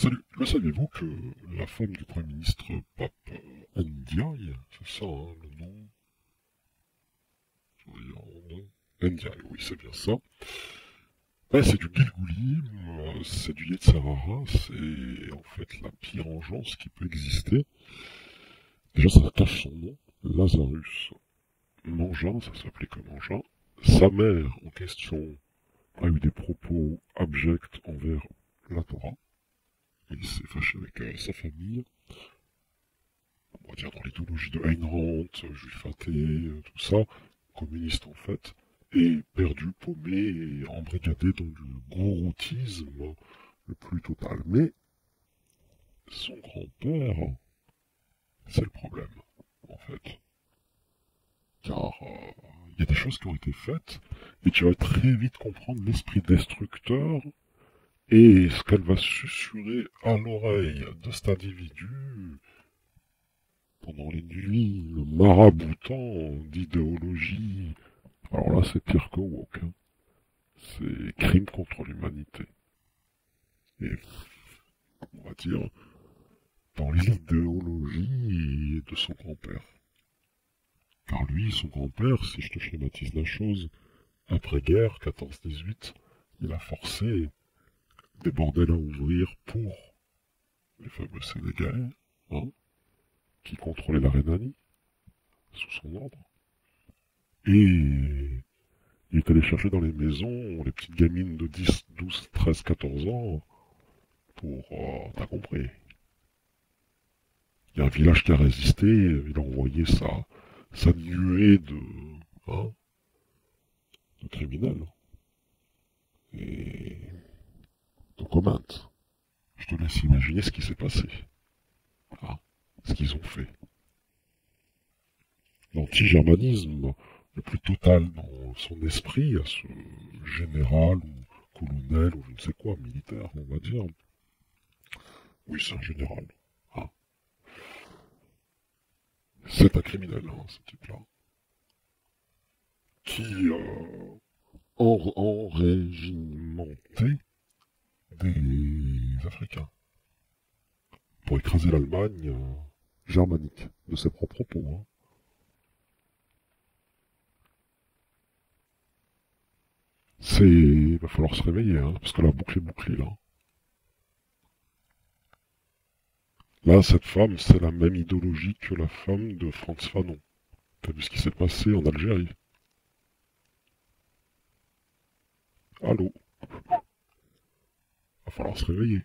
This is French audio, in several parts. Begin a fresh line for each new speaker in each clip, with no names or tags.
Salut, le saviez-vous que la femme du Premier ministre Pape Ndiaye, c'est ça, hein, le nom? Regarde. Ndiaye, oui, c'est bien ça. Ouais, c'est du Gilgoulim, c'est du Yetzirara, c'est en fait la pire engeance qui peut exister. Déjà, ça cache son nom, Lazarus Mangin, ça s'appelait comme Mangin. Sa mère en question a eu des propos abjects envers la Torah. Il s'est fâché avec sa famille. On va dire dans l'éthologie de Ayn Rand, juif athée, tout ça, communiste en fait, et perdu, paumé, et embrigadé dans du gouroutisme le plus total. Mais son grand-père, c'est le problème, en fait. Car il y a des choses qui ont été faites, et tu vas très vite comprendre l'esprit destructeur et ce qu'elle va susurrer à l'oreille de cet individu pendant les nuits, le maraboutant d'idéologie. Alors là, c'est pire que woke. Hein. C'est crime contre l'humanité. Et, on va dire, dans l'idéologie de son grand-père. Car lui, son grand-père, si je te schématise la chose, après-guerre, 14-18, il a forcé des bordels à ouvrir pour les fameux Sénégalais, hein, qui contrôlaient la Rhénanie, sous son ordre. Et il est allé chercher dans les maisons les petites gamines de 10, 12, 13, 14 ans pour... t'as compris. Il y a un village qui a résisté, il a envoyé sa nuée hein, de criminels. Et de commandes. Je te laisse imaginer ce qui s'est passé. Hein, ce qu'ils ont fait. L'anti-germanisme le plus total dans son esprit, à ce général ou colonel ou je ne sais quoi, militaire, on va dire. Oui, c'est un général. Hein. C'est un criminel, hein, ce type-là. Qui enrégimentait des Africains pour écraser l'Allemagne germanique, de ses propres propos. Hein. Il va falloir se réveiller, hein, parce que la boucle est bouclée, là. Là, cette femme, c'est la même idéologie que la femme de Frantz Fanon. T'as vu ce qui s'est passé en Algérie? Allô? Va falloir se réveiller.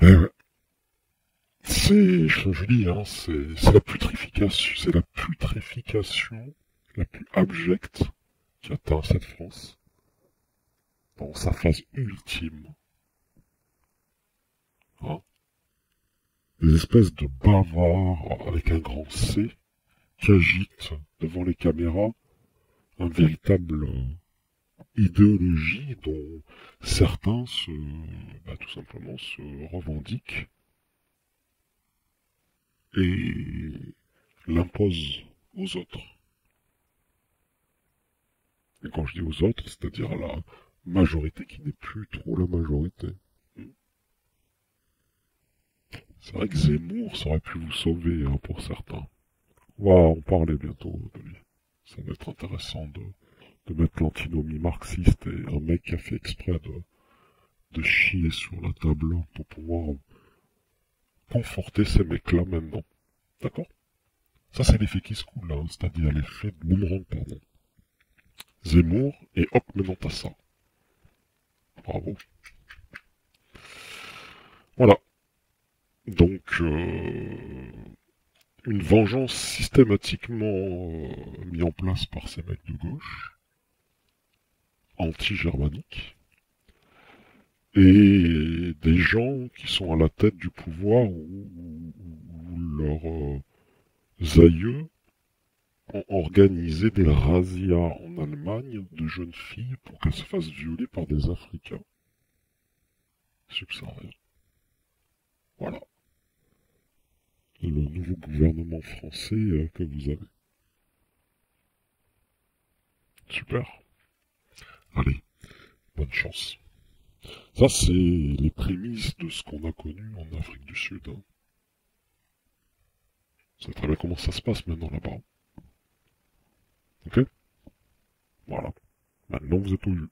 Eh ouais. Je dis, hein, c'est la putréfication la plus abjecte qui atteint cette France dans sa phase ultime. Hein, des espèces de bavards avec un grand C qui agitent devant les caméras un véritable idéologie dont certains tout simplement se revendiquent et l'imposent aux autres. Et quand je dis aux autres, c'est-à-dire à la majorité qui n'est plus trop la majorité. C'est vrai que Zemmour, ça aurait pu vous sauver, hein, pour certains. On va en parler bientôt de lui. Ça va être intéressant de mettre l'antinomie marxiste et un mec qui a fait exprès de chier sur la table pour pouvoir conforter ces mecs-là maintenant. D'accord? Ça, c'est l'effet qui se coule, là, hein, c'est-à-dire l'effet de boomerang, pardon. Zemmour, et hop, maintenant t'as ça. Bravo. Voilà. Donc, une vengeance systématiquement mise en place par ces mecs de gauche, anti-germaniques, et des gens qui sont à la tête du pouvoir où leurs aïeux ont organisé des razzias en Allemagne de jeunes filles pour qu'elles se fassent violer par des Africains subsahariens. Voilà. Le nouveau gouvernement français que vous avez. Super. bonne chance. Ça, c'est les prémices de ce qu'on a connu en Afrique du Sud. Hein. Vous savez très bien comment ça se passe maintenant là-bas. Ok? Voilà. Maintenant, vous êtes au jus.